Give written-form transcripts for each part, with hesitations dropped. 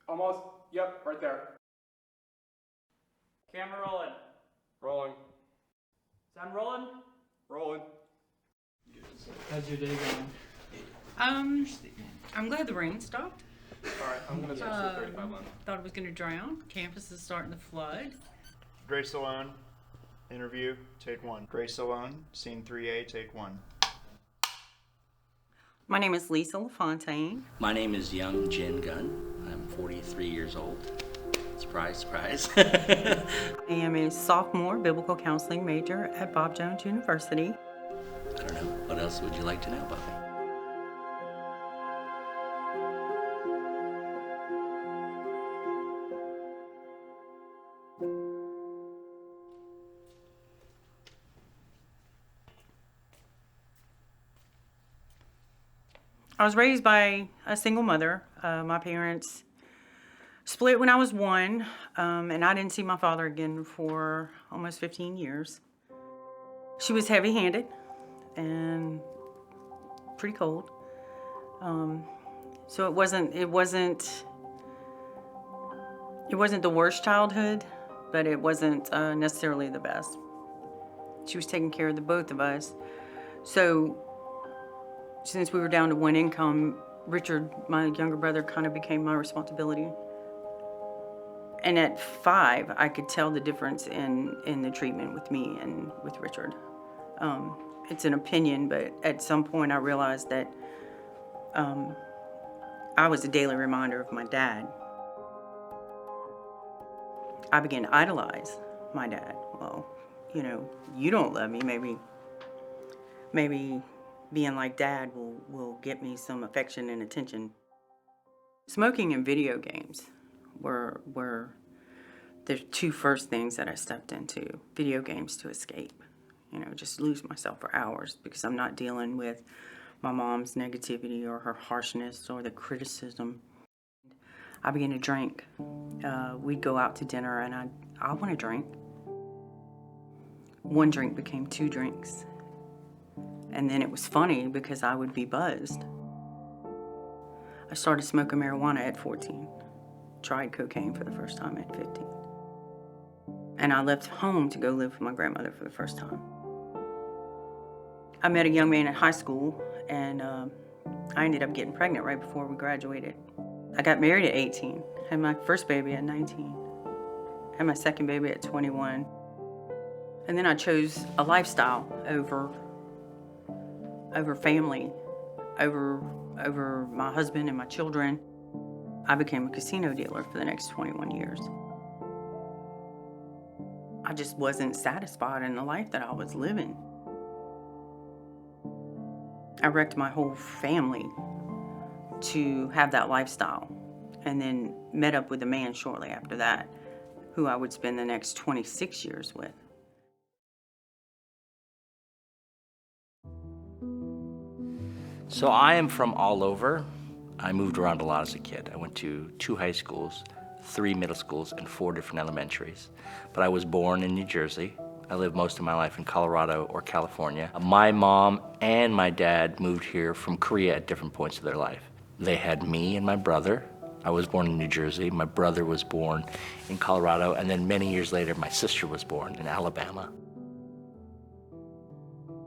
Almost. Yep, right there. Camera rolling. Rolling. Sound rolling? Rolling. How's your day going? I'm glad the rain stopped. Alright, I'm gonna switch to 35 line. Thought it was gonna drown. Campus is starting to flood. Grace Alone, interview, take one. Grace Alone, scene 3A, take one. My name is Lisa LaFontaine. My name is Young Jin Gunn. I'm 43 years old. Surprise, surprise. I am a sophomore biblical counseling major at Bob Jones University. I don't know. What else would you like to know about me? I was raised by a single mother. My parents split when I was 1, and I didn't see my father again for almost 15 years. She was heavy-handed and pretty cold. So it wasn't the worst childhood, but it wasn't necessarily the best. She was taking care of the both of us. So since we were down to one income, Richard, my younger brother, kind of became my responsibility. And at 5, I could tell the difference in the treatment with me and with Richard. It's an opinion, but at some point I realized that I was a daily reminder of my dad. I began to idolize my dad. Well, you don't love me. Maybe being like Dad will get me some affection and attention. Smoking and video games were the two first things that I stepped into. Video games to escape. Just lose myself for hours because I'm not dealing with my mom's negativity or her harshness or the criticism. I began to drink. We'd go out to dinner and I want to drink. One drink became 2 drinks. And then it was funny because I would be buzzed. I started smoking marijuana at 14. Tried cocaine for the first time at 15. And I left home to go live with my grandmother for the first time. I met a young man in high school, and I ended up getting pregnant right before we graduated. I got married at 18, had my first baby at 19, had my second baby at 21. And then I chose a lifestyle over family, over my husband and my children. I became a casino dealer for the next 21 years. I just wasn't satisfied in the life that I was living. I wrecked my whole family to have that lifestyle, and then met up with a man shortly after that who I would spend the next 26 years with. So I am from all over. I moved around a lot as a kid. I went to 2 high schools, 3 middle schools, and 4 different elementaries. But I was born in New Jersey. I lived most of my life in Colorado or California. My mom and my dad moved here from Korea at different points of their life. They had me and my brother. I was born in New Jersey. My brother was born in Colorado, and then many years later, my sister was born in Alabama.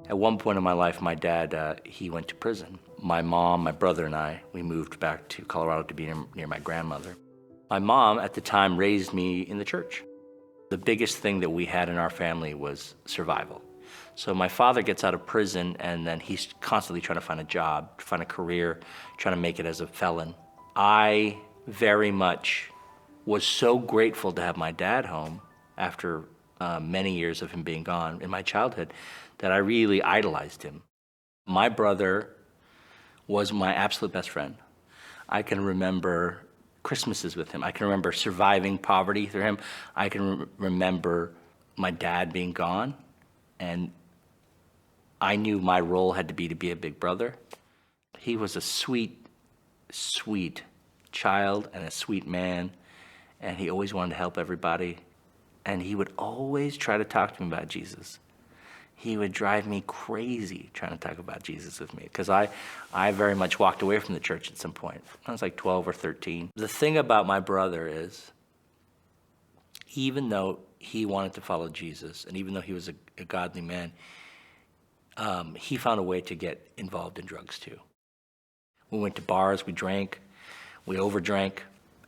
At one point in my life, my dad, he went to prison. My mom, my brother, and I, we moved back to Colorado to be near my grandmother. My mom, at the time, raised me in the church. The biggest thing that we had in our family was survival. So my father gets out of prison, and then he's constantly trying to find a job, find a career, trying to make it as a felon. I very much was so grateful to have my dad home after many years of him being gone in my childhood that I really idolized him. My brother was my absolute best friend. I can remember Christmases with him. I can remember surviving poverty through him. I can remember my dad being gone, and I knew my role had to be a big brother. He was a sweet, sweet child and a sweet man, and he always wanted to help everybody, and he would always try to talk to me about Jesus. he would drive me crazy trying to talk about Jesus with me, because I very much walked away from the church at some point. I was like 12 or 13. The thing about my brother is, even though he wanted to follow Jesus, and even though he was a godly man, he found a way to get involved in drugs too. We went to bars, we drank, we overdrank,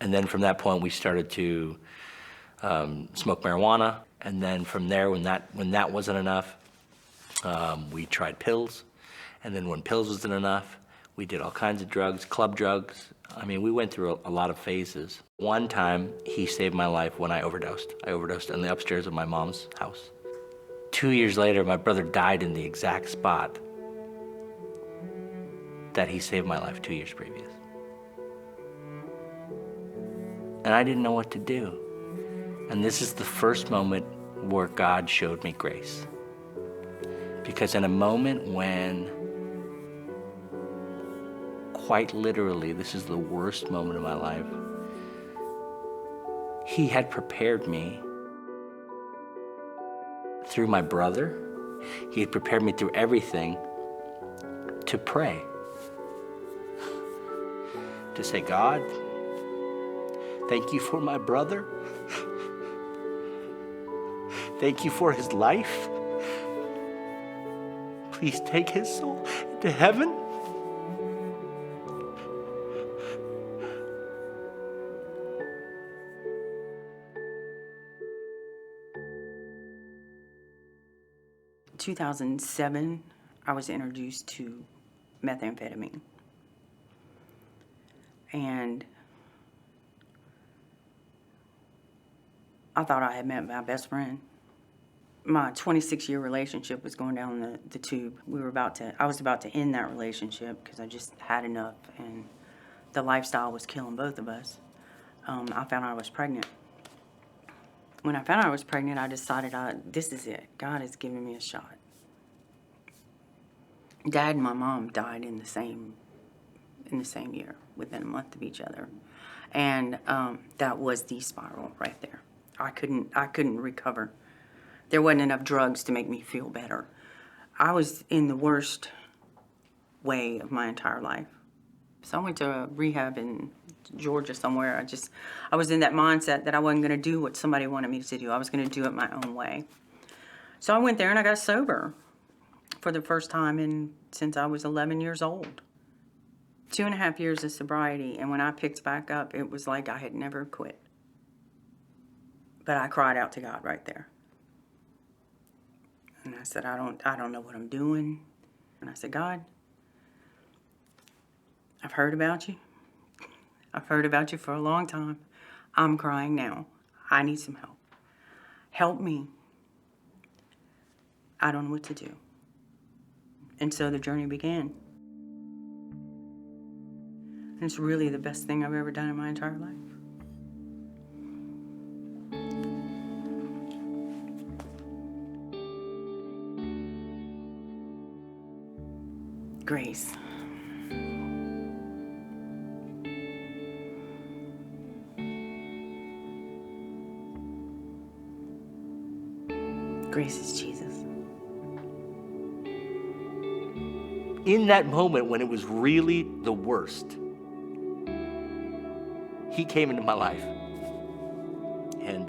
and then from that point we started to smoke marijuana. And then from there, when that wasn't enough, we tried pills. And then when pills wasn't enough, we did all kinds of drugs, club drugs. I mean, we went through a lot of phases. One time, he saved my life when I overdosed. I overdosed in the upstairs of my mom's house. 2 years later, my brother died in the exact spot that he saved my life 2 years previous. And I didn't know what to do. And this is the first moment where God showed me grace. Because in a moment when, quite literally, this is the worst moment of my life, he had prepared me through my brother. He had prepared me through everything to pray. To say, God, thank you for my brother. Thank you for his life. Please take his soul to heaven. In 2007, I was introduced to methamphetamine. And I thought I had met my best friend. My 26-year relationship was going down the tube. I was about to end that relationship because I just had enough, and the lifestyle was killing both of us. I found out I was pregnant. When I found out I was pregnant, I decided this is it. God has given me a shot. Dad and my mom died in the same year, within a month of each other, and that was the spiral right there. I couldn't recover. There wasn't enough drugs to make me feel better. I was in the worst way of my entire life. So I went to a rehab in Georgia somewhere. I was in that mindset that I wasn't going to do what somebody wanted me to do. I was going to do it my own way. So I went there and I got sober for the first time since I was 11 years old. 2.5 years of sobriety, and when I picked back up, it was like I had never quit. But I cried out to God right there. And I said, I don't know what I'm doing. And I said, God, I've heard about you. I've heard about you for a long time. I'm crying now. I need some help. Help me. I don't know what to do. And so the journey began. And it's really the best thing I've ever done in my entire life. Grace. Grace is Jesus. In that moment when it was really the worst, he came into my life. And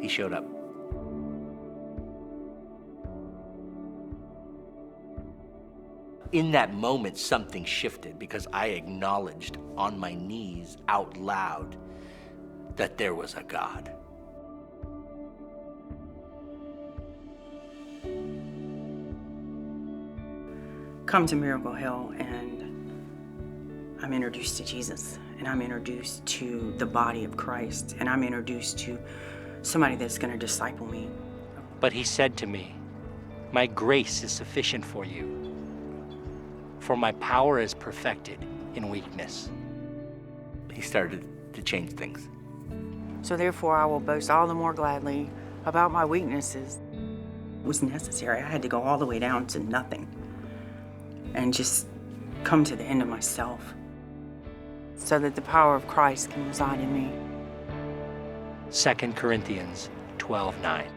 he showed up. In that moment, something shifted because I acknowledged on my knees out loud that there was a God. Come to Miracle Hill and I'm introduced to Jesus, and I'm introduced to the body of Christ, and I'm introduced to somebody that's going to disciple me. But he said to me, "My grace is sufficient for you, for my power is perfected in weakness." He started to change things. So therefore I will boast all the more gladly about my weaknesses. It was necessary. I had to go all the way down to nothing and just come to the end of myself so that the power of Christ can reside in me. 2 Corinthians 12:9.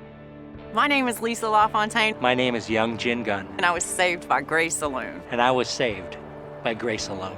My name is Lisa LaFontaine, My name is Young Jin Gun, and I was saved by grace alone. and I was saved by grace alone.